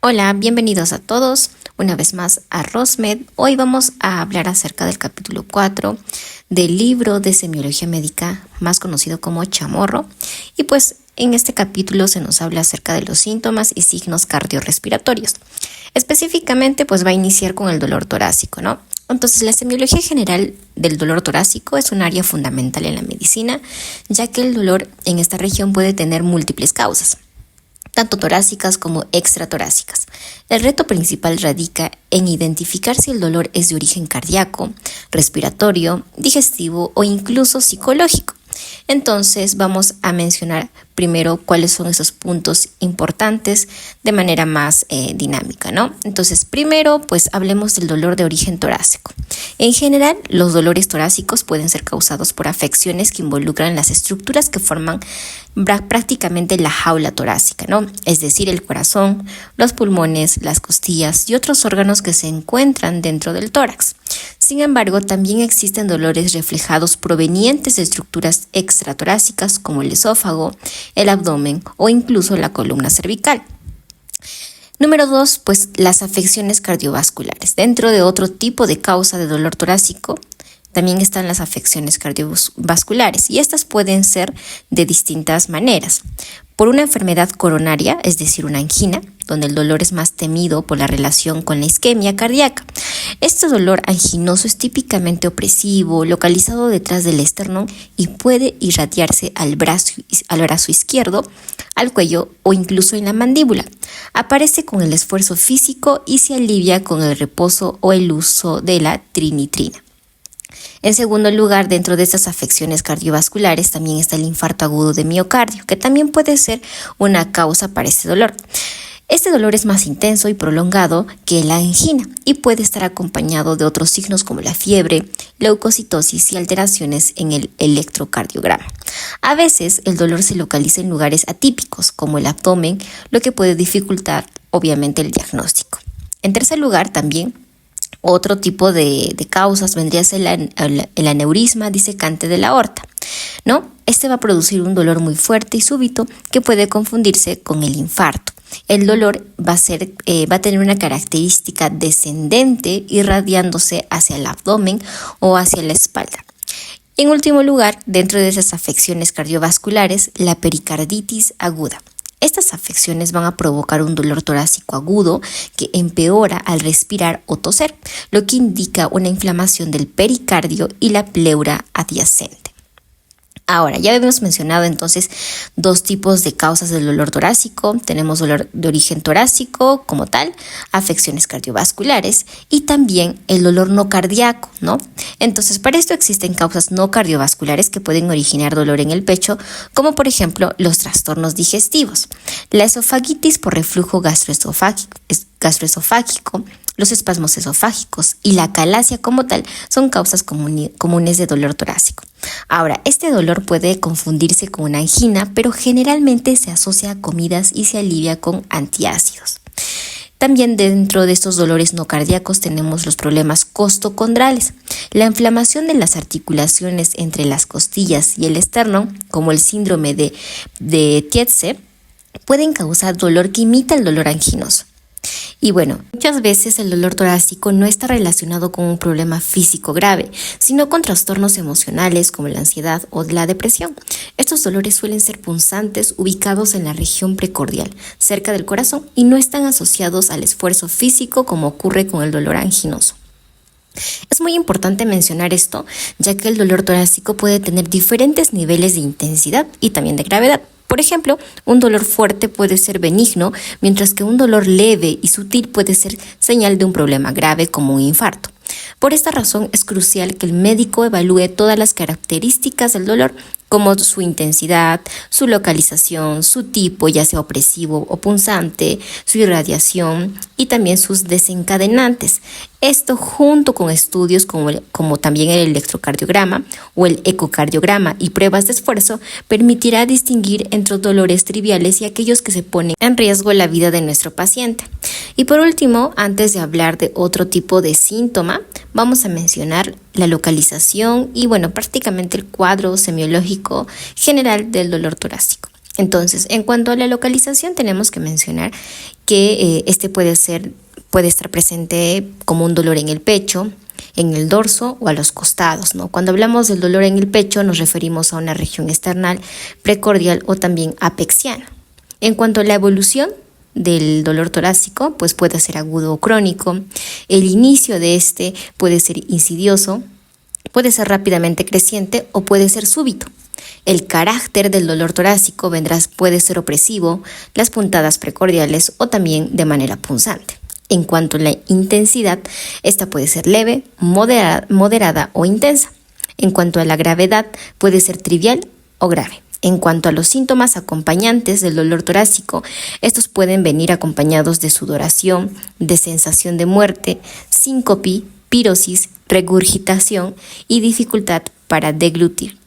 Hola, bienvenidos a todos una vez más a RosMed. Hoy vamos a hablar acerca del capítulo 4 del libro de semiología médica más conocido como Chamorro. Y pues en este capítulo se nos habla acerca de los síntomas y signos cardiorrespiratorios. Específicamente pues va a iniciar con el dolor torácico, ¿no? Entonces, la semiología general del dolor torácico es un área fundamental en la medicina, ya que el dolor en esta región puede tener múltiples causas, tanto torácicas como extratorácicas. El reto principal radica en identificar si el dolor es de origen cardíaco, respiratorio, digestivo o incluso psicológico. Entonces vamos a mencionar primero cuáles son esos puntos importantes de manera más dinámica, ¿no? Entonces primero pues hablemos del dolor de origen torácico. En general, los dolores torácicos pueden ser causados por afecciones que involucran las estructuras que forman prácticamente la jaula torácica, ¿no? Es decir, el corazón, los pulmones, las costillas y otros órganos que se encuentran dentro del tórax. Sin embargo, también existen dolores reflejados provenientes de estructuras extratorácicas como el esófago, el abdomen o incluso la columna cervical. Número 2, pues las afecciones cardiovasculares. Dentro de otro tipo de causa de dolor torácico, también están las afecciones cardiovasculares y estas pueden ser de distintas maneras. Por una enfermedad coronaria, es decir, una angina, donde el dolor es más temido por la relación con la isquemia cardíaca. Este dolor anginoso es típicamente opresivo, localizado detrás del esternón y puede irradiarse al brazo izquierdo, al cuello o incluso en la mandíbula. Aparece con el esfuerzo físico y se alivia con el reposo o el uso de la trinitrina. En segundo lugar, dentro de estas afecciones cardiovasculares también está el infarto agudo de miocardio, que también puede ser una causa para este dolor. Este dolor es más intenso y prolongado que la angina y puede estar acompañado de otros signos como la fiebre, leucocitosis y alteraciones en el electrocardiograma. A veces el dolor se localiza en lugares atípicos como el abdomen, lo que puede dificultar obviamente el diagnóstico. En tercer lugar, también otro tipo de causas vendría a ser el aneurisma disecante de la aorta, ¿no? Este va a producir un dolor muy fuerte y súbito que puede confundirse con el infarto. El dolor va a tener una característica descendente irradiándose hacia el abdomen o hacia la espalda. En último lugar, dentro de esas afecciones cardiovasculares, la pericarditis aguda. Estas afecciones van a provocar un dolor torácico agudo que empeora al respirar o toser, lo que indica una inflamación del pericardio y la pleura adyacente. Ahora, ya habíamos mencionado entonces dos tipos de causas del dolor torácico. Tenemos dolor de origen torácico como tal, afecciones cardiovasculares y también el dolor no cardíaco, ¿no? Entonces, para esto existen causas no cardiovasculares que pueden originar dolor en el pecho, como por ejemplo los trastornos digestivos, la esofagitis por reflujo gastroesofágico, los espasmos esofágicos y la calasia como tal son causas comunes de dolor torácico. Ahora, este dolor puede confundirse con una angina, pero generalmente se asocia a comidas y se alivia con antiácidos. También dentro de estos dolores no cardíacos tenemos los problemas costocondrales. La inflamación de las articulaciones entre las costillas y el esternón, como el síndrome de Tietze, pueden causar dolor que imita el dolor anginoso. Y bueno, muchas veces el dolor torácico no está relacionado con un problema físico grave, sino con trastornos emocionales como la ansiedad o la depresión. Estos dolores suelen ser punzantes, ubicados en la región precordial, cerca del corazón, y no están asociados al esfuerzo físico como ocurre con el dolor anginoso. Es muy importante mencionar esto, ya que el dolor torácico puede tener diferentes niveles de intensidad y también de gravedad. Por ejemplo, un dolor fuerte puede ser benigno, mientras que un dolor leve y sutil puede ser señal de un problema grave como un infarto. Por esta razón es crucial que el médico evalúe todas las características del dolor, como su intensidad, su localización, su tipo, ya sea opresivo o punzante, su irradiación y también sus desencadenantes. Esto junto con estudios como también el electrocardiograma o el ecocardiograma y pruebas de esfuerzo permitirá distinguir entre dolores triviales y aquellos que se ponen en riesgo la vida de nuestro paciente. Y por último, antes de hablar de otro tipo de síntoma, vamos a mencionar la localización y prácticamente el cuadro semiológico general del dolor torácico. Entonces, en cuanto a la localización, tenemos que mencionar que este puede estar presente como un dolor en el pecho, en el dorso o a los costados, ¿no? Cuando hablamos del dolor en el pecho, nos referimos a una región esternal, precordial o también apexiana. En cuanto a la evolución del dolor torácico, pues puede ser agudo o crónico. El inicio de este puede ser insidioso, puede ser rápidamente creciente o puede ser súbito. El carácter del dolor torácico puede ser opresivo, las puntadas precordiales o también de manera punzante. En cuanto a la intensidad, esta puede ser leve, moderada o intensa. En cuanto a la gravedad, puede ser trivial o grave. En cuanto a los síntomas acompañantes del dolor torácico, estos pueden venir acompañados de sudoración, de sensación de muerte, síncope, pirosis, regurgitación y dificultad para deglutir.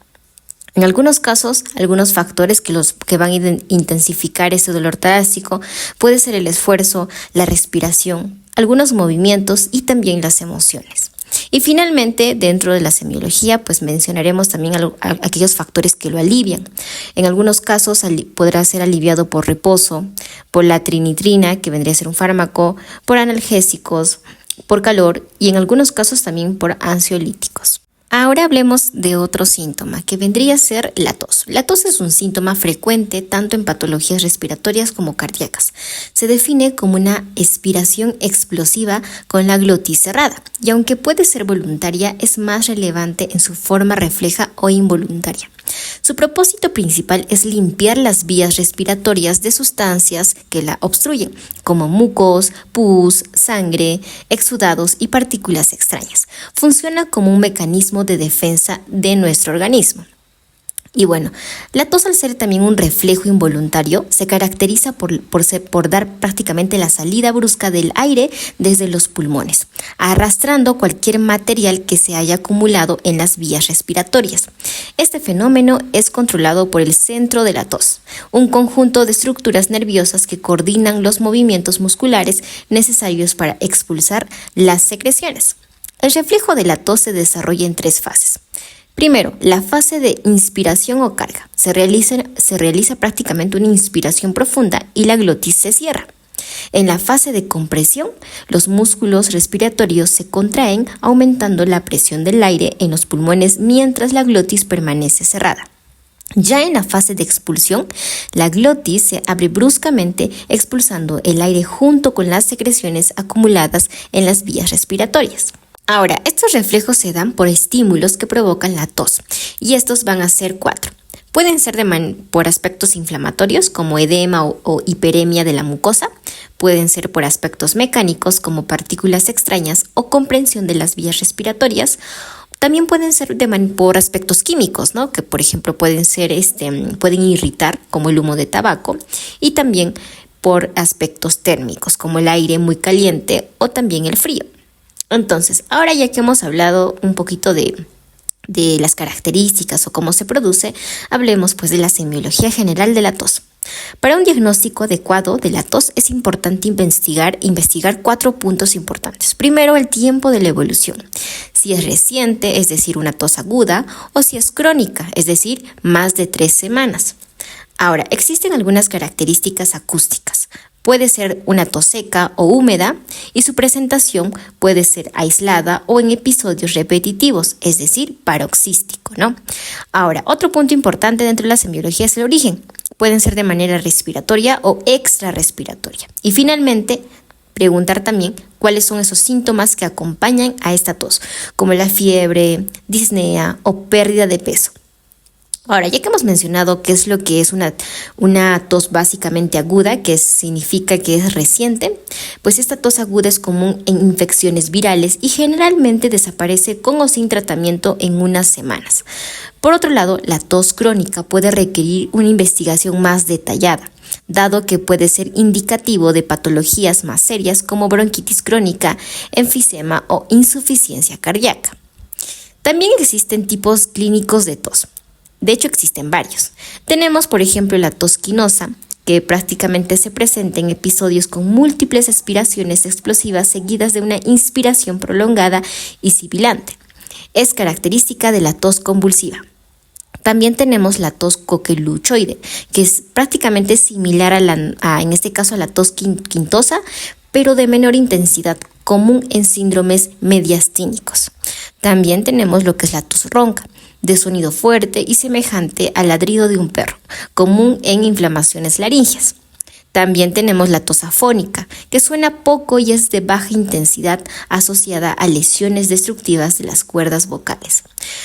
En algunos casos, algunos factores que van a intensificar este dolor torácico puede ser el esfuerzo, la respiración, algunos movimientos y también las emociones. Y finalmente, dentro de la semiología, pues mencionaremos también aquellos factores que lo alivian. En algunos casos podrá ser aliviado por reposo, por la trinitrina, que vendría a ser un fármaco, por analgésicos, por calor y en algunos casos también por ansiolíticos. Ahora hablemos de otro síntoma, que vendría a ser la tos. La tos es un síntoma frecuente tanto en patologías respiratorias como cardíacas. Se define como una expiración explosiva con la glotis cerrada, y aunque puede ser voluntaria, es más relevante en su forma refleja o involuntaria. Su propósito principal es limpiar las vías respiratorias de sustancias que la obstruyen, como mucos, pus, sangre, exudados y partículas extrañas. Funciona como un mecanismo de defensa de nuestro organismo. Y bueno, la tos, al ser también un reflejo involuntario, se caracteriza por dar prácticamente la salida brusca del aire desde los pulmones, arrastrando cualquier material que se haya acumulado en las vías respiratorias. Este fenómeno es controlado por el centro de la tos, un conjunto de estructuras nerviosas que coordinan los movimientos musculares necesarios para expulsar las secreciones. El reflejo de la tos se desarrolla en 3 fases. Primero, la fase de inspiración o carga. Se realiza prácticamente una inspiración profunda y la glotis se cierra. En la fase de compresión, los músculos respiratorios se contraen, aumentando la presión del aire en los pulmones mientras la glotis permanece cerrada. Ya en la fase de expulsión, la glotis se abre bruscamente, expulsando el aire junto con las secreciones acumuladas en las vías respiratorias. Ahora, estos reflejos se dan por estímulos que provocan la tos, y estos van a ser 4. Pueden ser por aspectos inflamatorios, como edema o hiperemia de la mucosa. Pueden ser por aspectos mecánicos, como partículas extrañas o comprensión de las vías respiratorias. También pueden ser por aspectos químicos, ¿no? Que por ejemplo pueden irritar, como el humo de tabaco, y también por aspectos térmicos, como el aire muy caliente o también el frío. Entonces, ahora ya que hemos hablado un poquito de las características o cómo se produce, hablemos pues de la semiología general de la tos. Para un diagnóstico adecuado de la tos es importante investigar 4 puntos importantes. Primero, el tiempo de la evolución. Si es reciente, es decir, una tos aguda, o si es crónica, es decir, más de 3 semanas. Ahora, existen algunas características acústicas. Puede ser una tos seca o húmeda y su presentación puede ser aislada o en episodios repetitivos, es decir, paroxístico, ¿no? Ahora, otro punto importante dentro de la semiología es el origen. Pueden ser de manera respiratoria o extrarrespiratoria. Y finalmente, preguntar también cuáles son esos síntomas que acompañan a esta tos, como la fiebre, disnea o pérdida de peso. Ahora, ya que hemos mencionado qué es lo que es una tos básicamente aguda, que significa que es reciente, pues esta tos aguda es común en infecciones virales y generalmente desaparece con o sin tratamiento en unas semanas. Por otro lado, la tos crónica puede requerir una investigación más detallada, dado que puede ser indicativo de patologías más serias como bronquitis crónica, enfisema o insuficiencia cardíaca. También existen tipos clínicos de tos. De hecho, existen varios. Tenemos, por ejemplo, la tos quinosa, que prácticamente se presenta en episodios con múltiples expiraciones explosivas seguidas de una inspiración prolongada y sibilante. Es característica de la tos convulsiva. También tenemos la tos coqueluchoide, que es prácticamente similar en este caso a la tos quintosa, pero de menor intensidad, común en síndromes mediastínicos. También tenemos lo que es la tos ronca, de sonido fuerte y semejante al ladrido de un perro, común en inflamaciones laringeas. También tenemos la tos afónica, que suena poco y es de baja intensidad asociada a lesiones destructivas de las cuerdas vocales.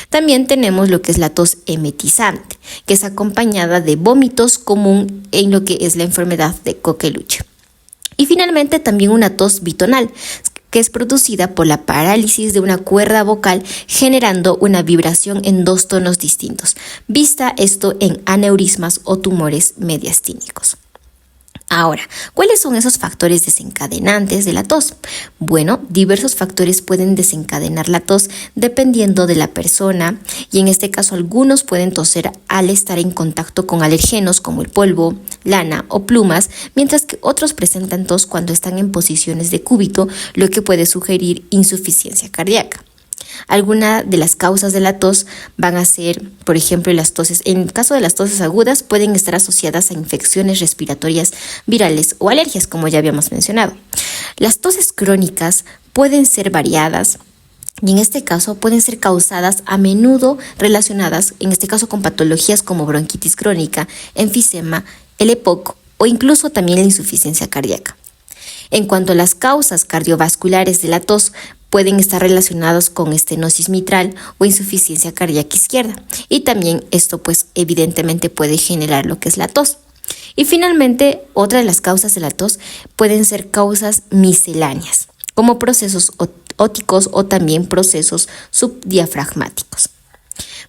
También tenemos lo que es la tos emetizante, que es acompañada de vómitos, común en lo que es la enfermedad de Coqueluche. Y finalmente también una tos bitonal, que es producida por la parálisis de una cuerda vocal generando una vibración en dos tonos distintos, vista esto en aneurismas o tumores mediastínicos. Ahora, ¿cuáles son esos factores desencadenantes de la tos? Bueno, diversos factores pueden desencadenar la tos dependiendo de la persona y en este caso algunos pueden toser al estar en contacto con alergenos como el polvo, lana o plumas, mientras que otros presentan tos cuando están en posiciones de cúbito, lo que puede sugerir insuficiencia cardíaca. Algunas de las causas de la tos van a ser, por ejemplo, las toses. En el caso de las toses agudas pueden estar asociadas a infecciones respiratorias virales o alergias, como ya habíamos mencionado. Las toses crónicas pueden ser variadas y en este caso pueden ser causadas a menudo relacionadas, en este caso con patologías como bronquitis crónica, enfisema, el EPOC o incluso también la insuficiencia cardíaca. En cuanto a las causas cardiovasculares de la tos, pueden estar relacionados con estenosis mitral o insuficiencia cardíaca izquierda. Y también esto pues evidentemente puede generar lo que es la tos. Y finalmente, otra de las causas de la tos pueden ser causas misceláneas, como procesos óticos o también procesos subdiafragmáticos.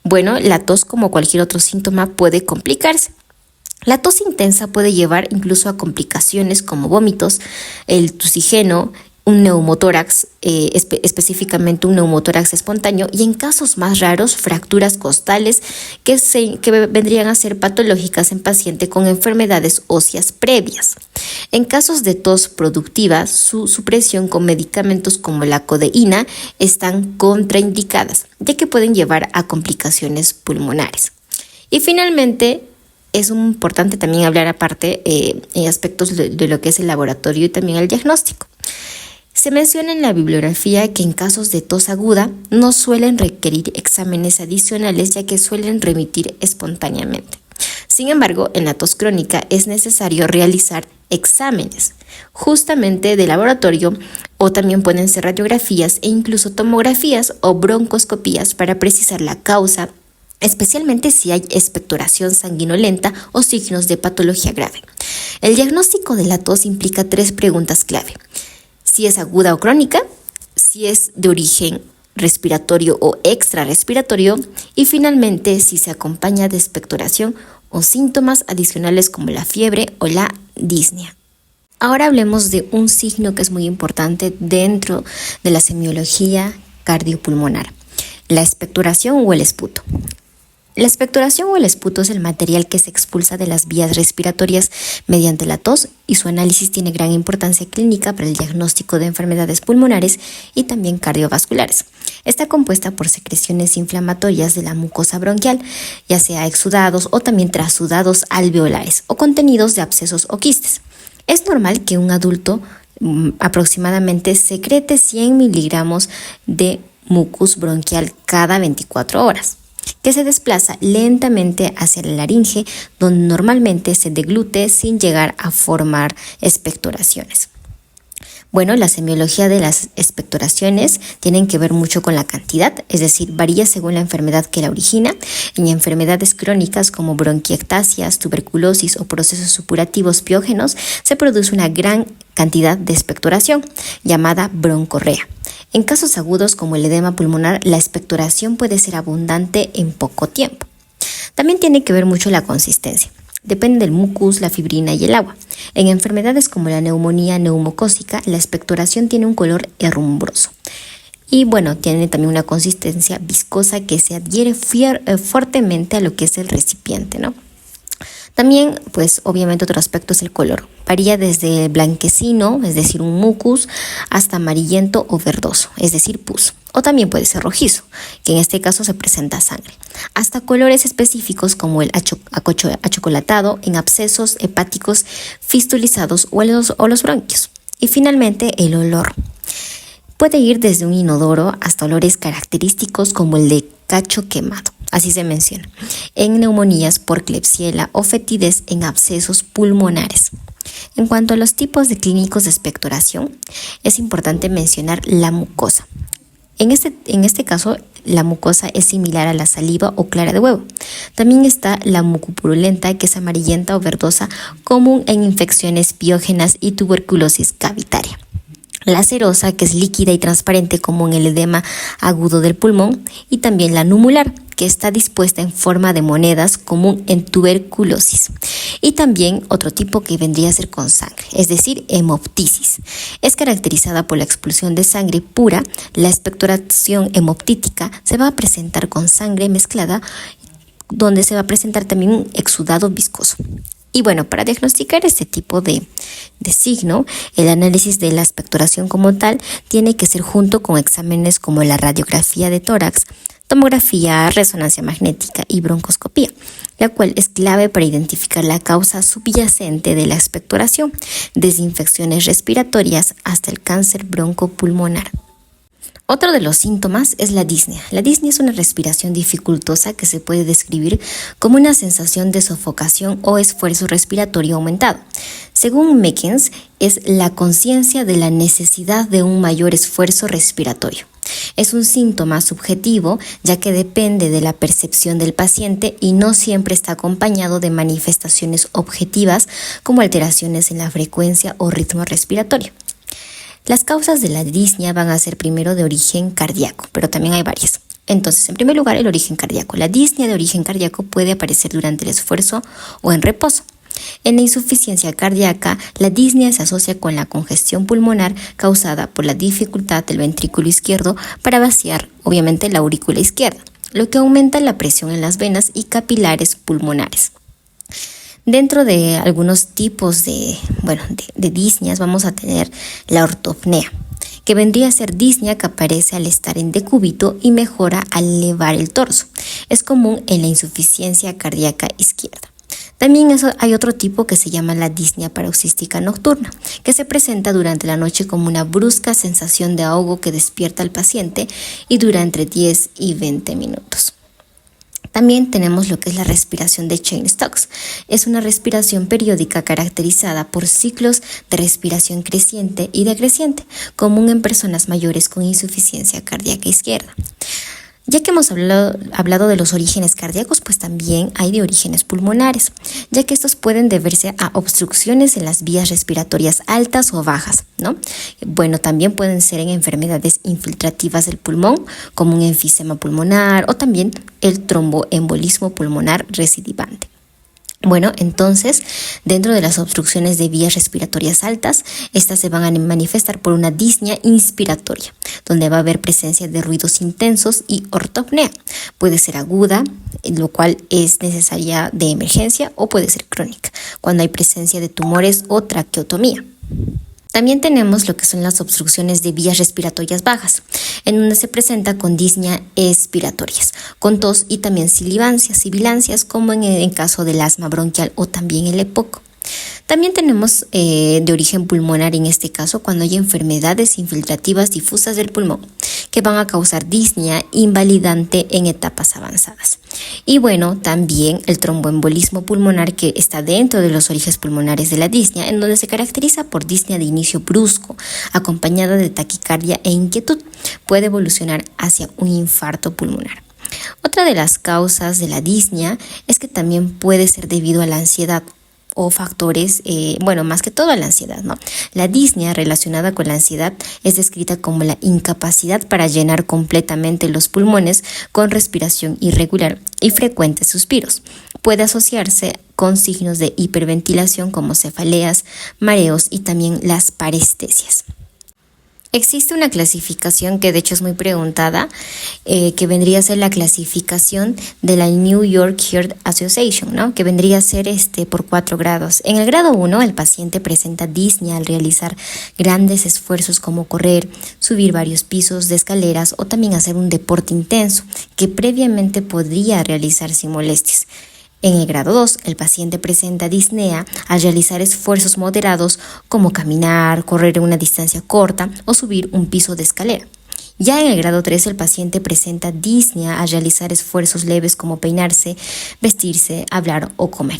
Bueno, la tos, como cualquier otro síntoma, puede complicarse. La tos intensa puede llevar incluso a complicaciones como vómitos, el tusigeno, un neumotórax, específicamente un neumotórax espontáneo, y en casos más raros, fracturas costales que vendrían a ser patológicas en paciente con enfermedades óseas previas. En casos de tos productiva, su supresión con medicamentos como la codeína están contraindicadas, ya que pueden llevar a complicaciones pulmonares. Y finalmente, es importante también hablar aparte en aspectos de lo que es el laboratorio y también el diagnóstico. Se menciona en la bibliografía que en casos de tos aguda no suelen requerir exámenes adicionales ya que suelen remitir espontáneamente. Sin embargo, en la tos crónica es necesario realizar exámenes justamente de laboratorio o también pueden ser radiografías e incluso tomografías o broncoscopías para precisar la causa, especialmente si hay expectoración sanguinolenta o signos de patología grave. El diagnóstico de la tos implica 3 preguntas clave: si es aguda o crónica, si es de origen respiratorio o extrarrespiratorio y finalmente si se acompaña de expectoración o síntomas adicionales como la fiebre o la disnea. Ahora hablemos de un signo que es muy importante dentro de la semiología cardiopulmonar: la expectoración o el esputo. La expectoración o el esputo es el material que se expulsa de las vías respiratorias mediante la tos y su análisis tiene gran importancia clínica para el diagnóstico de enfermedades pulmonares y también cardiovasculares. Está compuesta por secreciones inflamatorias de la mucosa bronquial, ya sea exudados o también trasudados alveolares o contenidos de abscesos o quistes. Es normal que un adulto aproximadamente secrete 100 miligramos de mucus bronquial cada 24 horas. Que se desplaza lentamente hacia la laringe, donde normalmente se deglute sin llegar a formar expectoraciones. Bueno, la semiología de las expectoraciones tienen que ver mucho con la cantidad, es decir, varía según la enfermedad que la origina. En enfermedades crónicas como bronquiectasias, tuberculosis o procesos supurativos piógenos, se produce una gran cantidad de expectoración, llamada broncorrea. En casos agudos como el edema pulmonar, la expectoración puede ser abundante en poco tiempo. También tiene que ver mucho la consistencia. Depende del mucus, la fibrina y el agua. En enfermedades como la neumonía neumocócica, la expectoración tiene un color herrumbroso. Y bueno, tiene también una consistencia viscosa que se adhiere fuertemente a lo que es el recipiente, ¿no? También, pues obviamente otro aspecto es el color. Varía desde blanquecino, es decir, un mucus, hasta amarillento o verdoso, es decir, pus. O también puede ser rojizo, que en este caso se presenta sangre. Hasta colores específicos como el achocolatado en abscesos hepáticos fistulizados o los bronquios. Y finalmente, el olor. Puede ir desde un inodoro hasta olores característicos como el de cacho quemado, así se menciona, en neumonías por Klebsiella o fetidez en abscesos pulmonares. En cuanto a los tipos de clínicos de expectoración, es importante mencionar la mucosa. En este caso, la mucosa es similar a la saliva o clara de huevo. También está la mucopurulenta, que es amarillenta o verdosa, común en infecciones biógenas y tuberculosis cavitaria. La serosa, que es líquida y transparente como en el edema agudo del pulmón, y también la numular, que está dispuesta en forma de monedas común en tuberculosis. Y también otro tipo que vendría a ser con sangre, es decir, hemoptisis. Es caracterizada por la expulsión de sangre pura. La expectoración hemoptítica se va a presentar con sangre mezclada, donde se va a presentar también un exudado viscoso. Y bueno, para diagnosticar este tipo de signo, el análisis de la expectoración como tal tiene que ser junto con exámenes como la radiografía de tórax, tomografía, resonancia magnética y broncoscopía, la cual es clave para identificar la causa subyacente de la expectoración, desde infecciones respiratorias hasta el cáncer broncopulmonar. Otro de los síntomas es la disnea. La disnea es una respiración dificultosa que se puede describir como una sensación de sofocación o esfuerzo respiratorio aumentado. Según Meckens, es la conciencia de la necesidad de un mayor esfuerzo respiratorio. Es un síntoma subjetivo, ya que depende de la percepción del paciente y no siempre está acompañado de manifestaciones objetivas como alteraciones en la frecuencia o ritmo respiratorio. Las causas de la disnea van a ser primero de origen cardíaco, pero también hay varias. Entonces, en primer lugar, el origen cardíaco. La disnea de origen cardíaco puede aparecer durante el esfuerzo o en reposo. En la insuficiencia cardíaca, la disnea se asocia con la congestión pulmonar causada por la dificultad del ventrículo izquierdo para vaciar, obviamente, la aurícula izquierda, lo que aumenta la presión en las venas y capilares pulmonares. Dentro de algunos tipos de disneas vamos a tener la ortopnea, que vendría a ser disnea que aparece al estar en decúbito y mejora al elevar el torso. Es común en la insuficiencia cardíaca izquierda. También hay otro tipo que se llama la disnea paroxística nocturna, que se presenta durante la noche como una brusca sensación de ahogo que despierta al paciente y dura entre 10 y 20 minutos. También tenemos lo que es la respiración de Cheyne-Stokes. Es una respiración periódica caracterizada por ciclos de respiración creciente y decreciente, común en personas mayores con insuficiencia cardíaca izquierda. Ya que hemos hablado de los orígenes cardíacos, pues también hay de orígenes pulmonares, ya que estos pueden deberse a obstrucciones en las vías respiratorias altas o bajas, ¿no? Bueno, también pueden ser en enfermedades infiltrativas del pulmón, como un enfisema pulmonar o también el tromboembolismo pulmonar recidivante. Bueno, entonces, dentro de las obstrucciones de vías respiratorias altas, estas se van a manifestar por una disnea inspiratoria, donde va a haber presencia de ruidos intensos, y ortopnea. Puede ser aguda, lo cual es necesaria de emergencia, o puede ser crónica, cuando hay presencia de tumores o traqueotomía. También tenemos lo que son las obstrucciones de vías respiratorias bajas, en donde se presenta con disnea expiratorias, con tos y también sibilancias, como en el caso del asma bronquial o también el EPOC. También tenemos de origen pulmonar en este caso cuando hay enfermedades infiltrativas difusas del pulmón que van a causar disnea invalidante en etapas avanzadas. Y bueno, también el tromboembolismo pulmonar, que está dentro de los orígenes pulmonares de la disnea, en donde se caracteriza por disnea de inicio brusco, acompañada de taquicardia e inquietud. Puede evolucionar hacia un infarto pulmonar. Otra de las causas de la disnea es que también puede ser debido a la ansiedad o factores, más que todo a la ansiedad, ¿no? La disnea relacionada con la ansiedad es descrita como la incapacidad para llenar completamente los pulmones con respiración irregular y frecuentes suspiros. Puede asociarse con signos de hiperventilación como cefaleas, mareos y también las parestesias. Existe una clasificación que de hecho es muy preguntada, que vendría a ser la clasificación de la New York Heart Association, ¿no? Que vendría a ser por 4 grados. En el grado 1, el paciente presenta disnea al realizar grandes esfuerzos como correr, subir varios pisos de escaleras o también hacer un deporte intenso que previamente podría realizar sin molestias. En el grado 2, el paciente presenta disnea al realizar esfuerzos moderados como caminar, correr una distancia corta o subir un piso de escalera. Ya en el grado 3, el paciente presenta disnea al realizar esfuerzos leves como peinarse, vestirse, hablar o comer.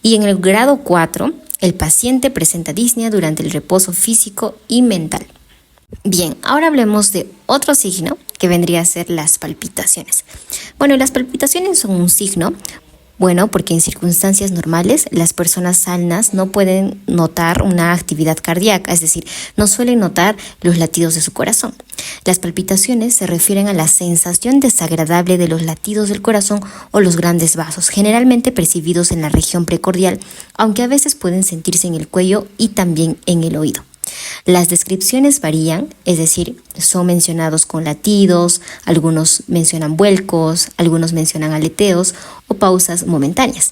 Y en el grado 4, el paciente presenta disnea durante el reposo físico y mental. Bien, ahora hablemos de otro signo que vendría a ser las palpitaciones. Bueno, las palpitaciones son un signo porque en circunstancias normales las personas sanas no pueden notar una actividad cardíaca, es decir, no suelen notar los latidos de su corazón. Las palpitaciones se refieren a la sensación desagradable de los latidos del corazón o los grandes vasos, generalmente percibidos en la región precordial, aunque a veces pueden sentirse en el cuello y también en el oído. Las descripciones varían, es decir, son mencionados con latidos, algunos mencionan vuelcos, algunos mencionan aleteos o pausas momentáneas.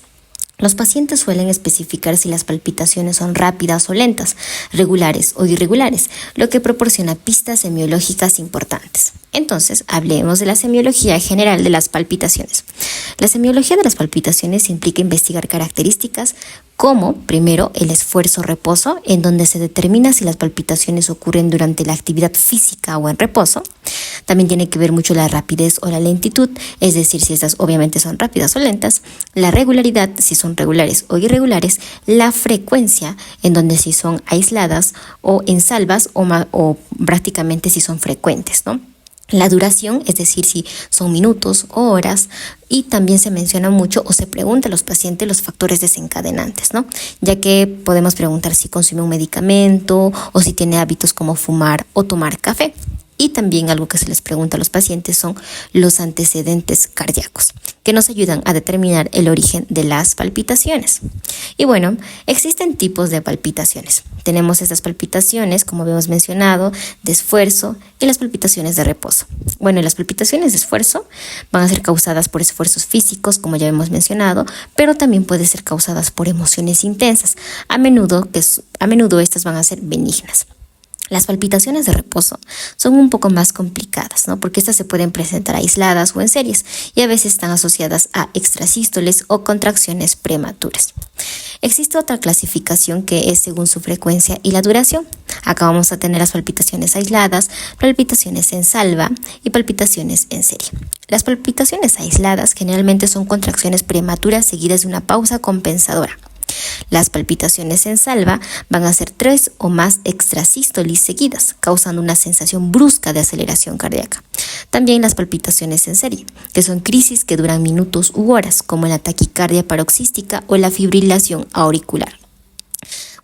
Los pacientes suelen especificar si las palpitaciones son rápidas o lentas, regulares o irregulares, lo que proporciona pistas semiológicas importantes. Entonces, hablemos de la semiología general de las palpitaciones. La semiología de las palpitaciones implica investigar características como, primero, el esfuerzo-reposo, en donde se determina si las palpitaciones ocurren durante la actividad física o en reposo. También tiene que ver mucho la rapidez o la lentitud, es decir, si estas obviamente son rápidas o lentas, la regularidad, si son regulares o irregulares, la frecuencia, en donde si son aisladas o en salvas o prácticamente si son frecuentes, ¿no? La duración, es decir, si son minutos o horas, y también se menciona mucho o se pregunta a los pacientes los factores desencadenantes, ¿no? Ya que podemos preguntar si consume un medicamento o si tiene hábitos como fumar o tomar café. Y también algo que se les pregunta a los pacientes son los antecedentes cardíacos, que nos ayudan a determinar el origen de las palpitaciones. Y bueno, existen tipos de palpitaciones. Tenemos estas palpitaciones, como habíamos mencionado, de esfuerzo y las palpitaciones de reposo. Bueno, las palpitaciones de esfuerzo van a ser causadas por esfuerzos físicos, como ya hemos mencionado, pero también pueden ser causadas por emociones intensas. A menudo estas van a ser benignas. Las palpitaciones de reposo son un poco más complicadas, ¿no? Porque estas se pueden presentar aisladas o en series y a veces están asociadas a extrasístoles o contracciones prematuras. Existe otra clasificación que es según su frecuencia y la duración. Acá vamos a tener las palpitaciones aisladas, palpitaciones en salva y palpitaciones en serie. Las palpitaciones aisladas generalmente son contracciones prematuras seguidas de una pausa compensadora. Las palpitaciones en salva van a ser 3 o más extrasístolis seguidas, causando una sensación brusca de aceleración cardíaca. También las palpitaciones en serie, que son crisis que duran minutos u horas, como la taquicardia paroxística o la fibrilación auricular.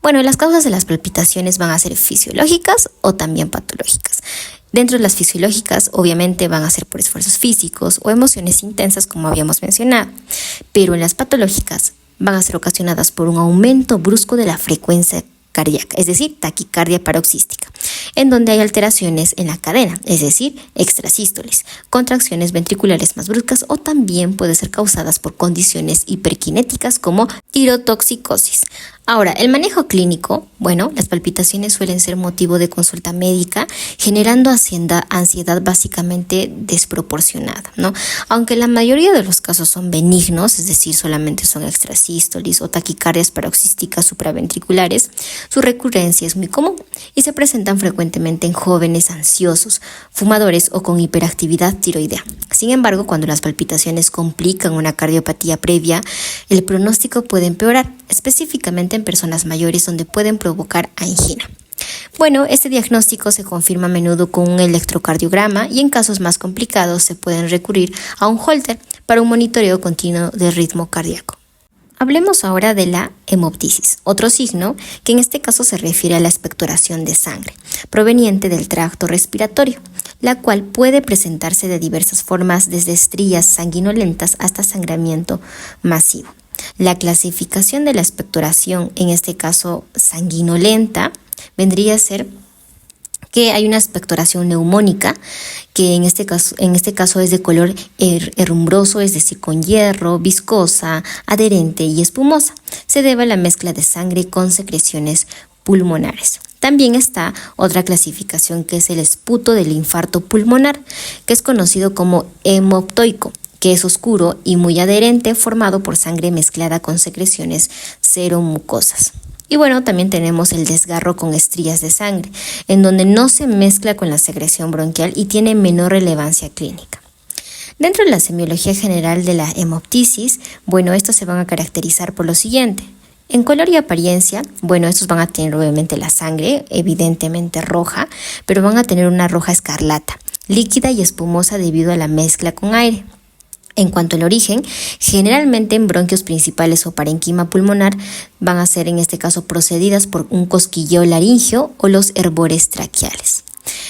Bueno, las causas de las palpitaciones van a ser fisiológicas o también patológicas. Dentro de las fisiológicas, obviamente van a ser por esfuerzos físicos o emociones intensas, como habíamos mencionado, pero en las patológicas van a ser ocasionadas por un aumento brusco de la frecuencia cardíaca, es decir, taquicardia paroxística, en donde hay alteraciones en la cadena, es decir, extrasístoles, contracciones ventriculares más bruscas o también puede ser causadas por condiciones hiperkinéticas como tirotoxicosis. Ahora, el manejo clínico, las palpitaciones suelen ser motivo de consulta médica, generando ansiedad básicamente desproporcionada, ¿no? Aunque la mayoría de los casos son benignos, es decir, solamente son extrasístolis o taquicardias paroxísticas supraventriculares, su recurrencia es muy común y se presentan frecuentemente en jóvenes ansiosos, fumadores o con hiperactividad tiroidea. Sin embargo, cuando las palpitaciones complican una cardiopatía previa, el pronóstico puede empeorar, específicamente en personas mayores donde pueden provocar angina. Este diagnóstico se confirma a menudo con un electrocardiograma y en casos más complicados se pueden recurrir a un Holter para un monitoreo continuo del ritmo cardíaco. Hablemos ahora de la hemoptisis, otro signo que en este caso se refiere a la expectoración de sangre proveniente del tracto respiratorio, la cual puede presentarse de diversas formas, desde estrías sanguinolentas hasta sangramiento masivo. La clasificación de la expectoración, en este caso sanguinolenta, vendría a ser que hay una expectoración neumónica, que en este caso es de color herrumbroso, es decir, con hierro, viscosa, adherente y espumosa. Se debe a la mezcla de sangre con secreciones pulmonares. También está otra clasificación que es el esputo del infarto pulmonar, que es conocido como hemoptoico, que es oscuro y muy adherente, formado por sangre mezclada con secreciones seromucosas. Y bueno, también tenemos el desgarro con estrías de sangre, en donde no se mezcla con la secreción bronquial y tiene menor relevancia clínica. Dentro de la semiología general de la hemoptisis, bueno, estos se van a caracterizar por lo siguiente. En color y apariencia, bueno, estos van a tener obviamente la sangre, evidentemente roja, pero van a tener una roja escarlata, líquida y espumosa debido a la mezcla con aire. En cuanto al origen, generalmente en bronquios principales o parenquima pulmonar van a ser en este caso procedidas por un cosquilleo laríngeo o los hervores traqueales.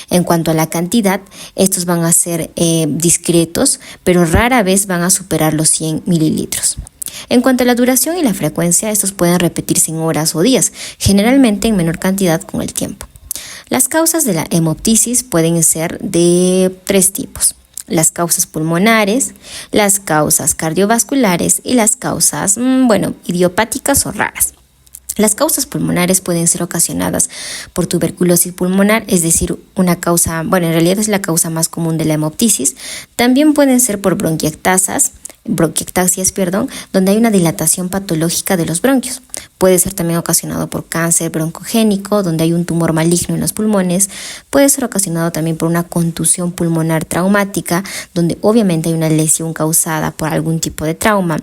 En cuanto a la cantidad, estos van a ser discretos, pero rara vez van a superar los 100 mililitros. En cuanto a la duración y la frecuencia, estos pueden repetirse en horas o días, generalmente en menor cantidad con el tiempo. Las causas de la hemoptisis pueden ser de 3 tipos. Las causas pulmonares, las causas cardiovasculares y las causas, idiopáticas o raras. Las causas pulmonares pueden ser ocasionadas por tuberculosis pulmonar, es decir, una causa, en realidad es la causa más común de la hemoptisis. También pueden ser por bronquiectasias, donde hay una dilatación patológica de los bronquios. Puede ser también ocasionado por cáncer broncogénico, donde hay un tumor maligno en los pulmones. Puede ser ocasionado también por una contusión pulmonar traumática, donde obviamente hay una lesión causada por algún tipo de trauma.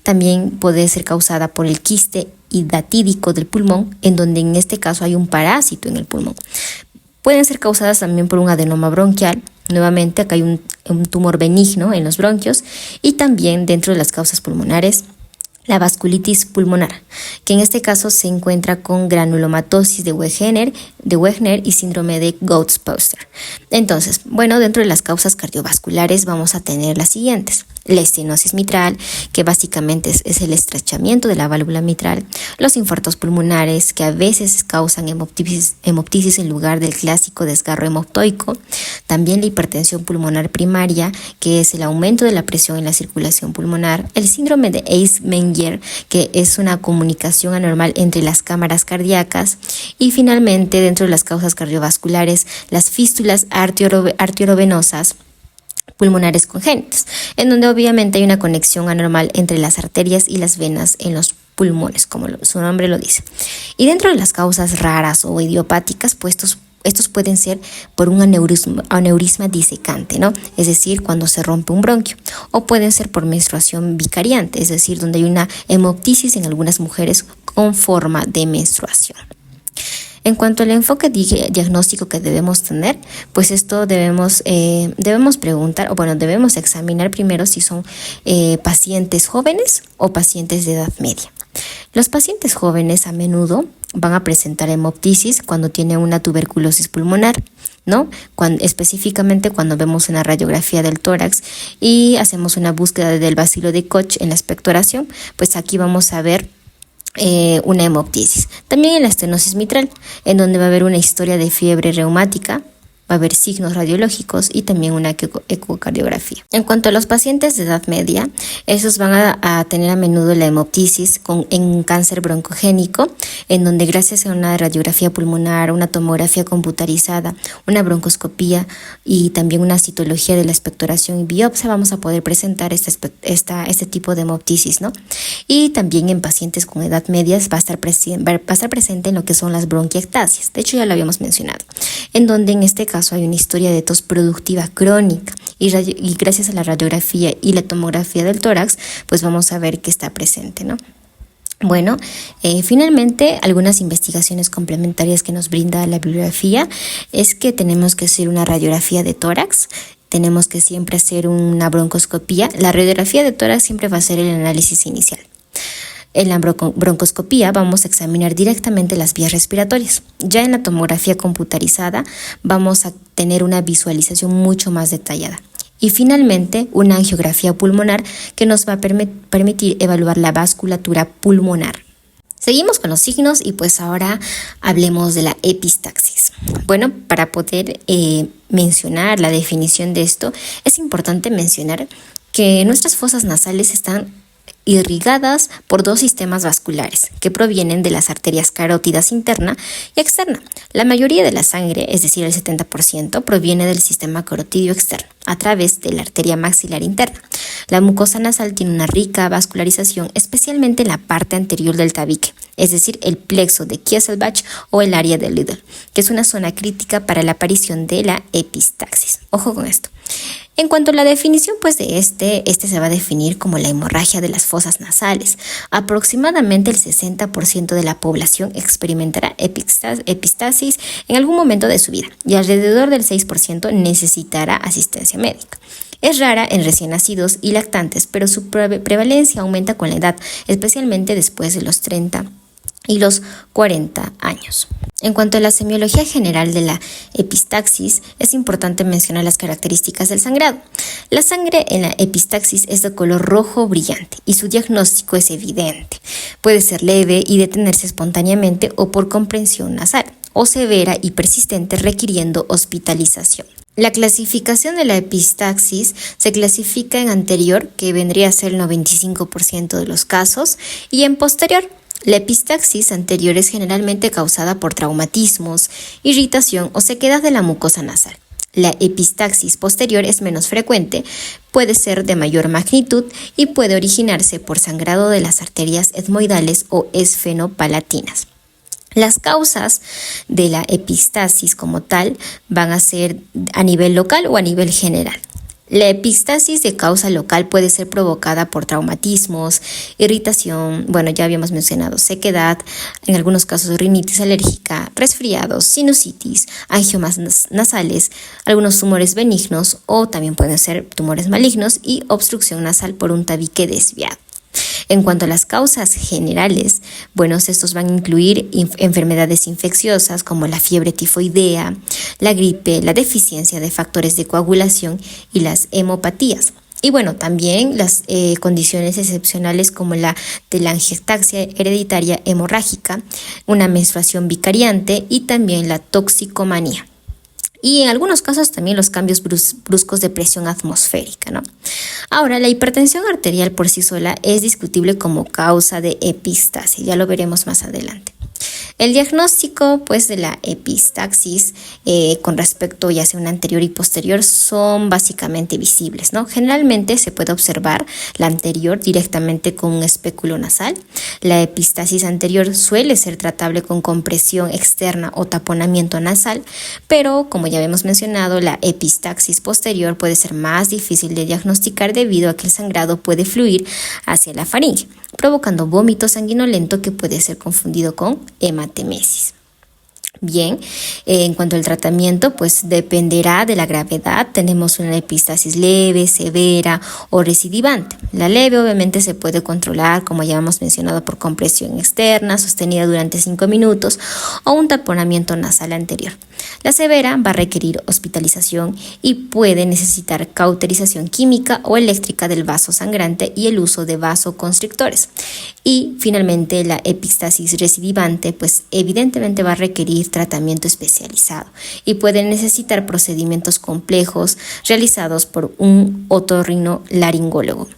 También puede ser causada por el quiste hidatídico del pulmón, en donde en este caso hay un parásito en el pulmón. Pueden ser causadas también por un adenoma bronquial. Nuevamente, acá hay un tumor benigno en los bronquios, y también dentro de las causas pulmonares, la vasculitis pulmonar, que en este caso se encuentra con granulomatosis de Wegener y síndrome de Gauss-Pfister. Entonces, dentro de las causas cardiovasculares vamos a tener las siguientes. La estenosis mitral, que básicamente es el estrechamiento de la válvula mitral, los infartos pulmonares, que a veces causan hemoptisis en lugar del clásico desgarro hemoptoico, también la hipertensión pulmonar primaria, que es el aumento de la presión en la circulación pulmonar, el síndrome de Ace-Menger, que es una comunicación anormal entre las cámaras cardíacas, y finalmente, dentro de las causas cardiovasculares, las fístulas arteriovenosas pulmonares congénitas, en donde obviamente hay una conexión anormal entre las arterias y las venas en los pulmones, como su nombre lo dice. Y dentro de las causas raras o idiopáticas, pues estos pueden ser por un aneurisma disecante, ¿no? Es decir, cuando se rompe un bronquio, o pueden ser por menstruación vicariante, es decir, donde hay una hemoptisis en algunas mujeres con forma de menstruación. En cuanto al enfoque diagnóstico que debemos tener, pues esto debemos preguntar, debemos examinar primero si son pacientes jóvenes o pacientes de edad media. Los pacientes jóvenes a menudo van a presentar hemoptisis cuando tienen una tuberculosis pulmonar, ¿no? Específicamente cuando vemos una radiografía del tórax y hacemos una búsqueda del bacilo de Koch en la expectoración, pues aquí vamos a ver una hemoptisis. También en la estenosis mitral, en donde va a haber una historia de fiebre reumática, va a haber signos radiológicos y también una ecocardiografía. En cuanto a los pacientes de edad media, esos van a tener a menudo la hemoptisis en un cáncer broncogénico, en donde gracias a una radiografía pulmonar, una tomografía computarizada, una broncoscopía y también una citología de la expectoración y biopsia vamos a poder presentar este tipo de hemoptisis, ¿no? Y también en pacientes con edad media va a estar presente en lo que son las bronquiectasias. De hecho, ya lo habíamos mencionado, en donde en este caso hay una historia de tos productiva crónica y gracias a la radiografía y la tomografía del tórax, pues vamos a ver que está presente, ¿no? Finalmente, algunas investigaciones complementarias que nos brinda la bibliografía es que tenemos que hacer una radiografía de tórax, tenemos que siempre hacer una broncoscopía. La radiografía de tórax siempre va a ser el análisis inicial. En la broncoscopía vamos a examinar directamente las vías respiratorias. Ya en la tomografía computarizada vamos a tener una visualización mucho más detallada. Y finalmente, una angiografía pulmonar que nos va a permitir evaluar la vasculatura pulmonar. Seguimos con los signos y pues ahora hablemos de la epistaxis. Bueno, para poder mencionar la definición de esto, es importante mencionar que nuestras fosas nasales están irrigadas por dos sistemas vasculares que provienen de las arterias carótidas interna y externa. La mayoría de la sangre, es decir, el 70%, proviene del sistema carotidio externo a través de la arteria maxilar interna. La mucosa nasal tiene una rica vascularización, especialmente en la parte anterior del tabique, es decir, el plexo de Kieselbach o el área de Liddle, que es una zona crítica para la aparición de la epistaxis. Ojo con esto. En cuanto a la definición pues de este se va a definir como la hemorragia de las fosas nasales. Aproximadamente el 60% de la población experimentará epistaxis en algún momento de su vida y alrededor del 6% necesitará asistencia médica. Es rara en recién nacidos y lactantes, pero su prevalencia aumenta con la edad, especialmente después de los 30 y los 40 años. En cuanto a la semiología general de la epistaxis, es importante mencionar las características del sangrado. La sangre en la epistaxis es de color rojo brillante y su diagnóstico es evidente. Puede ser leve y detenerse espontáneamente o por comprensión nasal, o severa y persistente requiriendo hospitalización. La clasificación de la epistaxis se clasifica en anterior, que vendría a ser el 95% de los casos, y en posterior. La epistaxis anterior es generalmente causada por traumatismos, irritación o sequedad de la mucosa nasal. La epistaxis posterior es menos frecuente, puede ser de mayor magnitud y puede originarse por sangrado de las arterias etmoidales o esfenopalatinas. Las causas de la epistaxis como tal van a ser a nivel local o a nivel general. La epistaxis de causa local puede ser provocada por traumatismos, irritación, ya habíamos mencionado sequedad, en algunos casos rinitis alérgica, resfriados, sinusitis, angiomas nasales, algunos tumores benignos o también pueden ser tumores malignos y obstrucción nasal por un tabique desviado. En cuanto a las causas generales, estos van a incluir enfermedades infecciosas como la fiebre tifoidea, la gripe, la deficiencia de factores de coagulación y las hemopatías. Y también las condiciones excepcionales como la telangiectasia hereditaria hemorrágica, una menstruación vicariante y también la toxicomanía. Y en algunos casos también los cambios bruscos de presión atmosférica, ¿no? Ahora, la hipertensión arterial por sí sola es discutible como causa de epistaxis, ya lo veremos más adelante. El diagnóstico de la epistaxis con respecto ya sea una anterior y posterior son básicamente visibles, ¿no? Generalmente se puede observar la anterior directamente con un espéculo nasal. La epistaxis anterior suele ser tratable con compresión externa o taponamiento nasal, pero como ya hemos mencionado, la epistaxis posterior puede ser más difícil de diagnosticar debido a que el sangrado puede fluir hacia la faringe, provocando vómito sanguinolento que puede ser confundido con hematemesis. Bien, en cuanto al tratamiento, dependerá de la gravedad. Tenemos una epistaxis leve, severa o recidivante. La leve obviamente se puede controlar, como ya hemos mencionado, por compresión externa sostenida durante 5 minutos o un taponamiento nasal anterior. La severa va a requerir hospitalización y puede necesitar cauterización química o eléctrica del vaso sangrante y el uso de vasoconstrictores. Y finalmente la epistaxis recidivante, evidentemente va a requerir tratamiento especializado y puede necesitar procedimientos complejos realizados por un otorrinolaringólogo.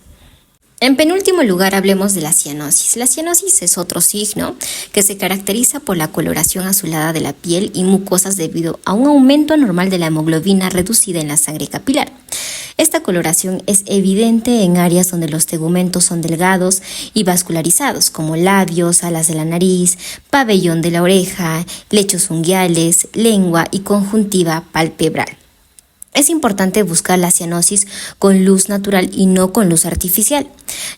En penúltimo lugar, hablemos de la cianosis. La cianosis es otro signo que se caracteriza por la coloración azulada de la piel y mucosas debido a un aumento anormal de la hemoglobina reducida en la sangre capilar. Esta coloración es evidente en áreas donde los tegumentos son delgados y vascularizados, como labios, alas de la nariz, pabellón de la oreja, lechos unguiales, lengua y conjuntiva palpebral. Es importante buscar la cianosis con luz natural y no con luz artificial.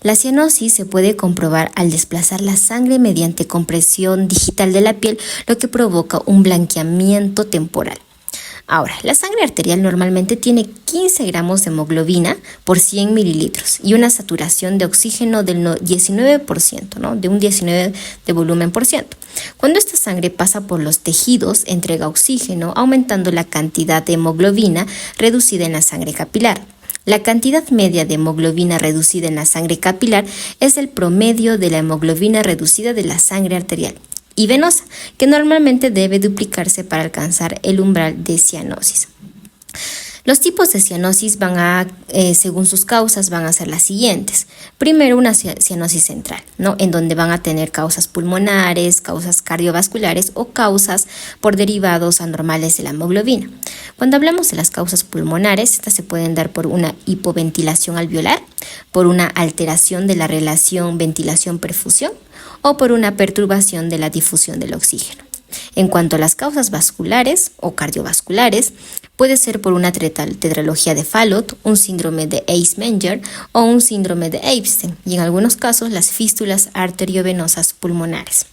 La cianosis se puede comprobar al desplazar la sangre mediante compresión digital de la piel, lo que provoca un blanqueamiento temporal. Ahora, la sangre arterial normalmente tiene 15 gramos de hemoglobina por 100 mililitros y una saturación de oxígeno del 19%, ¿no? De un 19 de volumen por ciento. Cuando esta sangre pasa por los tejidos, entrega oxígeno, aumentando la cantidad de hemoglobina reducida en la sangre capilar. La cantidad media de hemoglobina reducida en la sangre capilar es el promedio de la hemoglobina reducida de la sangre arterial y venosa, que normalmente debe duplicarse para alcanzar el umbral de cianosis. Los tipos de cianosis según sus causas, van a ser las siguientes. Primero, una cianosis central, ¿no? En donde van a tener causas pulmonares, causas cardiovasculares o causas por derivados anormales de la hemoglobina. Cuando hablamos de las causas pulmonares, estas se pueden dar por una hipoventilación alveolar, por una alteración de la relación ventilación-perfusión o por una perturbación de la difusión del oxígeno. En cuanto a las causas vasculares o cardiovasculares, puede ser por una tetralogía de Fallot, un síndrome de Eisenmenger o un síndrome de Epstein, y en algunos casos las fístulas arteriovenosas pulmonares.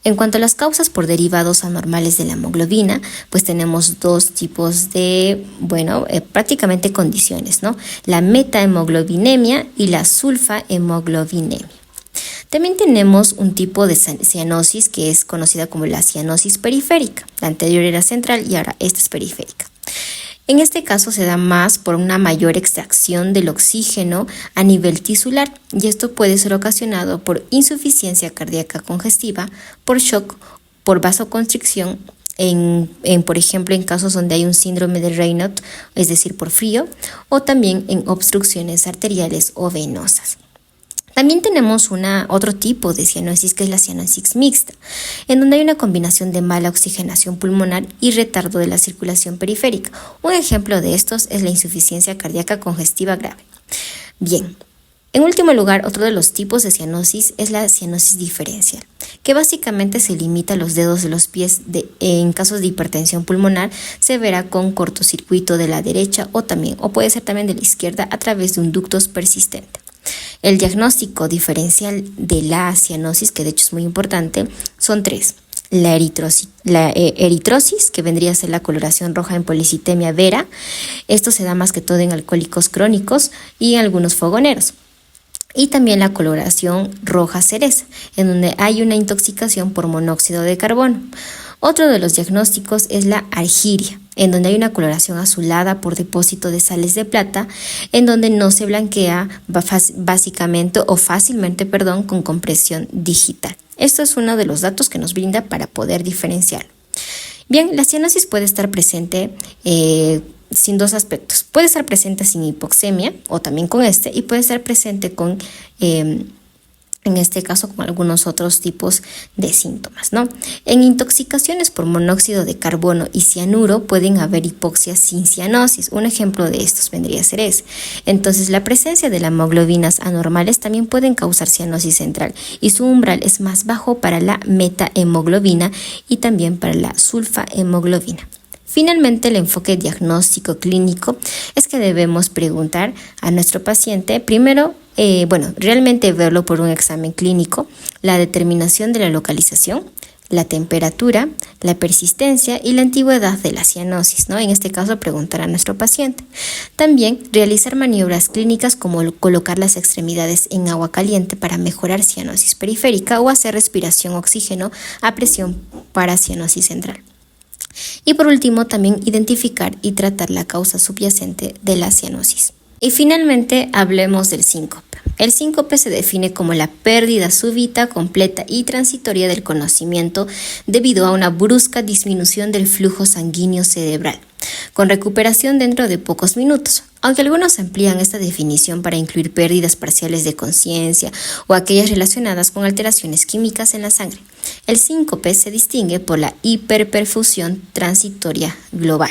En cuanto a las causas por derivados anormales de la hemoglobina, pues tenemos dos tipos de, prácticamente condiciones, ¿no? La metahemoglobinemia y la sulfahemoglobinemia. También tenemos un tipo de cianosis que es conocida como la cianosis periférica. La anterior era central y ahora esta es periférica. En este caso se da más por una mayor extracción del oxígeno a nivel tisular y esto puede ser ocasionado por insuficiencia cardíaca congestiva, por shock, por vasoconstricción, por ejemplo, en casos donde hay un síndrome de Raynaud, es decir, por frío, o también en obstrucciones arteriales o venosas. También tenemos otro tipo de cianosis que es la cianosis mixta, en donde hay una combinación de mala oxigenación pulmonar y retardo de la circulación periférica. Un ejemplo de estos es la insuficiencia cardíaca congestiva grave. Bien, en último lugar, otro de los tipos de cianosis es la cianosis diferencial, que básicamente se limita a los dedos de los pies. En casos de hipertensión pulmonar se verá con cortocircuito de la derecha o puede ser también de la izquierda a través de un ducto persistente. El diagnóstico diferencial de la cianosis, que de hecho es muy importante, son tres. La eritrosis, que vendría a ser la coloración roja en policitemia vera. Esto se da más que todo en alcohólicos crónicos y en algunos fogoneros. Y también la coloración roja cereza, en donde hay una intoxicación por monóxido de carbono. Otro de los diagnósticos es la argiria, en donde hay una coloración azulada por depósito de sales de plata, en donde no se blanquea fácilmente con compresión digital. Esto es uno de los datos que nos brinda para poder diferenciarlo. Bien, la cianosis puede estar presente sin dos aspectos. Puede estar presente sin hipoxemia o también con y puede estar presente con en este caso con algunos otros tipos de síntomas, ¿no? En intoxicaciones por monóxido de carbono y cianuro pueden haber hipoxias sin cianosis. Un ejemplo de estos vendría a ser ese. Entonces, la presencia de las hemoglobinas anormales también pueden causar cianosis central y su umbral es más bajo para la metahemoglobina y también para la sulfahemoglobina. Finalmente, el enfoque diagnóstico clínico es que debemos preguntar a nuestro paciente, primero, realmente verlo por un examen clínico, la determinación de la localización, la temperatura, la persistencia y la antigüedad de la cianosis, ¿no? En este caso, preguntar a nuestro paciente. También realizar maniobras clínicas como colocar las extremidades en agua caliente para mejorar cianosis periférica o hacer respiración oxígeno a presión para cianosis central. Y por último, también identificar y tratar la causa subyacente de la cianosis. Y finalmente, hablemos del síncope. El síncope se define como la pérdida súbita, completa y transitoria del conocimiento debido a una brusca disminución del flujo sanguíneo cerebral, con recuperación dentro de pocos minutos, aunque algunos amplían esta definición para incluir pérdidas parciales de conciencia o aquellas relacionadas con alteraciones químicas en la sangre. El síncope se distingue por la hiperperfusión transitoria global.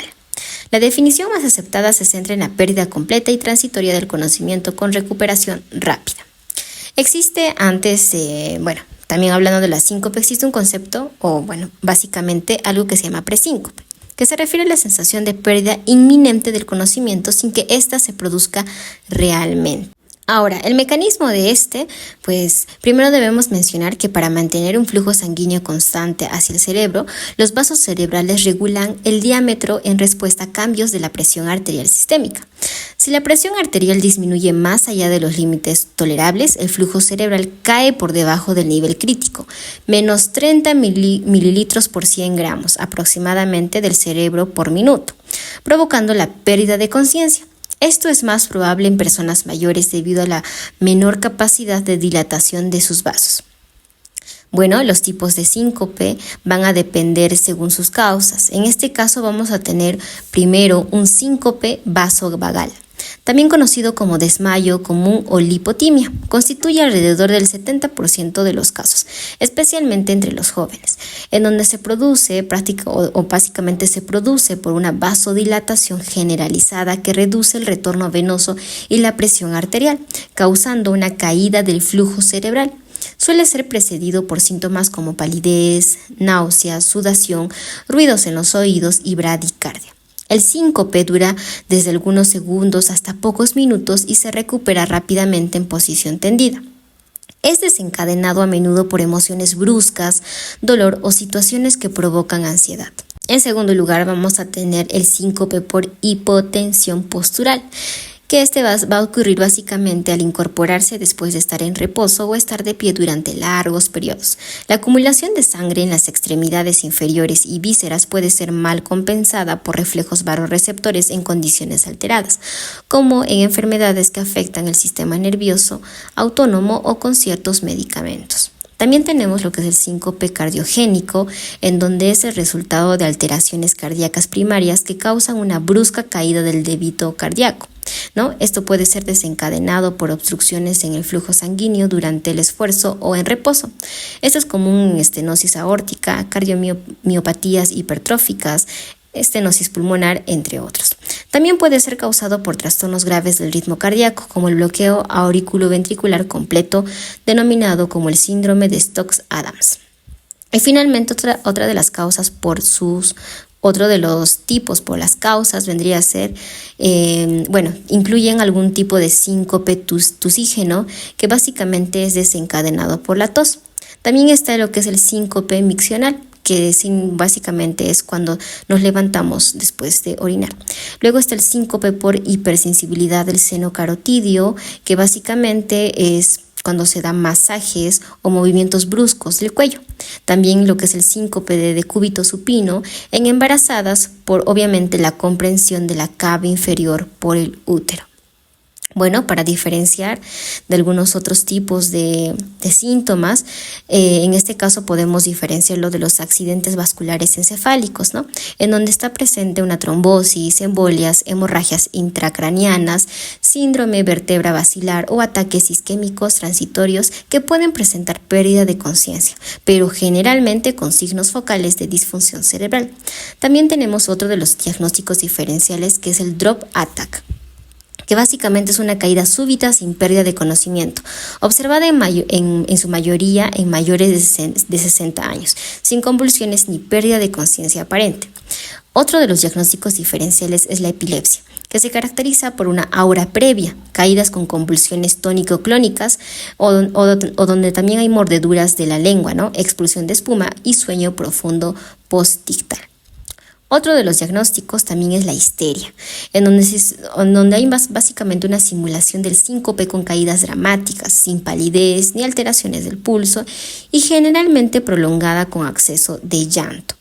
La definición más aceptada se centra en la pérdida completa y transitoria del conocimiento con recuperación rápida. Existe también hablando de la síncope, existe un concepto básicamente algo que se llama presíncope, que se refiere a la sensación de pérdida inminente del conocimiento sin que ésta se produzca realmente. Ahora, el mecanismo de primero debemos mencionar que para mantener un flujo sanguíneo constante hacia el cerebro, los vasos cerebrales regulan el diámetro en respuesta a cambios de la presión arterial sistémica. Si la presión arterial disminuye más allá de los límites tolerables, el flujo cerebral cae por debajo del nivel crítico, menos 30 mililitros por 100 gramos aproximadamente del cerebro por minuto, provocando la pérdida de conciencia. Esto es más probable en personas mayores debido a la menor capacidad de dilatación de sus vasos. Bueno, los tipos de síncope van a depender según sus causas. En este caso vamos a tener primero un síncope vasovagal, también conocido como desmayo común o lipotimia. Constituye alrededor del 70% de los casos, especialmente entre los jóvenes, en donde se produce básicamente se produce por una vasodilatación generalizada que reduce el retorno venoso y la presión arterial, causando una caída del flujo cerebral. Suele ser precedido por síntomas como palidez, náuseas, sudación, ruidos en los oídos y bradicardia. El síncope dura desde algunos segundos hasta pocos minutos y se recupera rápidamente en posición tendida. Es desencadenado a menudo por emociones bruscas, dolor o situaciones que provocan ansiedad. En segundo lugar, vamos a tener el síncope por hipotensión postural, que va a ocurrir básicamente al incorporarse después de estar en reposo o estar de pie durante largos periodos. La acumulación de sangre en las extremidades inferiores y vísceras puede ser mal compensada por reflejos vasoreceptores en condiciones alteradas, como en enfermedades que afectan el sistema nervioso autónomo o con ciertos medicamentos. También tenemos lo que es el síncope cardiogénico, en donde es el resultado de alteraciones cardíacas primarias que causan una brusca caída del débito cardíaco, ¿no? Esto puede ser desencadenado por obstrucciones en el flujo sanguíneo durante el esfuerzo o en reposo. Esto es común en estenosis aórtica, cardiomiopatías hipertróficas, estenosis pulmonar, entre otros. También puede ser causado por trastornos graves del ritmo cardíaco, como el bloqueo auriculoventricular completo, denominado como el síndrome de Stokes-Adams. Y finalmente, otra de las causas otro de los tipos por las causas vendría a ser, incluyen algún tipo de síncope tusígeno, que básicamente es desencadenado por la tos. También está lo que es el síncope miccional, que básicamente es cuando nos levantamos después de orinar. Luego está el síncope por hipersensibilidad del seno carotidio, que básicamente es cuando se dan masajes o movimientos bruscos del cuello. También lo que es el síncope de decúbito supino en embarazadas por obviamente la comprensión de la cava inferior por el útero. Bueno, para diferenciar de algunos otros tipos de síntomas, en este caso podemos diferenciarlo de los accidentes vasculares encefálicos, ¿no? En donde está presente una trombosis, embolias, hemorragias intracraneanas, síndrome vertebra basilar o ataques isquémicos transitorios que pueden presentar pérdida de conciencia, pero generalmente con signos focales de disfunción cerebral. También tenemos otro de los diagnósticos diferenciales, que es el drop attack, que básicamente es una caída súbita sin pérdida de conocimiento, observada en su mayoría en mayores de 60 años, sin convulsiones ni pérdida de conciencia aparente. Otro de los diagnósticos diferenciales es la epilepsia, que se caracteriza por una aura previa, caídas con convulsiones tónico-clónicas o donde también hay mordeduras de la lengua, ¿no? Expulsión de espuma y sueño profundo postictal. Otro de los diagnósticos también es la histeria, en donde hay básicamente una simulación del síncope con caídas dramáticas, sin palidez ni alteraciones del pulso y generalmente prolongada con acceso de llanto.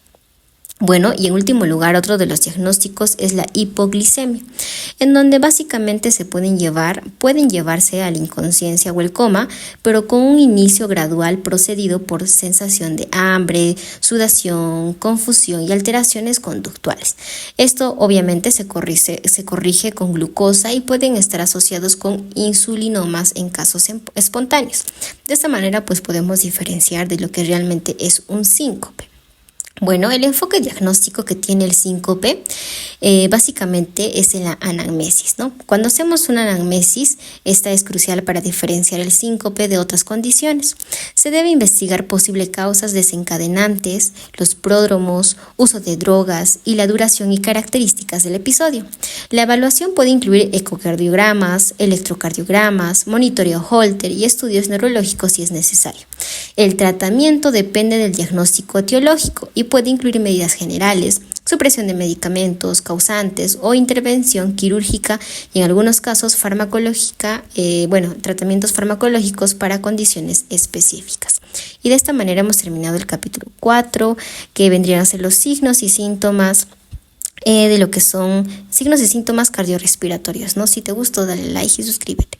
Bueno, y en último lugar, otro de los diagnósticos es la hipoglicemia, en donde básicamente pueden llevarse a la inconsciencia o el coma, pero con un inicio gradual precedido por sensación de hambre, sudación, confusión y alteraciones conductuales. Esto obviamente se corrige con glucosa y pueden estar asociados con insulinomas en casos espontáneos. De esta manera pues podemos diferenciar de lo que realmente es un síncope. Bueno, el enfoque diagnóstico que tiene el síncope básicamente es en la anamnesis, ¿no? Cuando hacemos una anamnesis, esta es crucial para diferenciar el síncope de otras condiciones. Se debe investigar posibles causas desencadenantes, los pródromos, uso de drogas y la duración y características del episodio. La evaluación puede incluir ecocardiogramas, electrocardiogramas, monitoreo Holter y estudios neurológicos si es necesario. El tratamiento depende del diagnóstico etiológico y puede incluir medidas generales, supresión de medicamentos, causantes o intervención quirúrgica y en algunos casos tratamientos farmacológicos para condiciones específicas. Y de esta manera hemos terminado el capítulo 4, que vendrían a ser los signos y síntomas de lo que son signos y síntomas cardiorrespiratorios, ¿no? Si te gustó, dale like y suscríbete.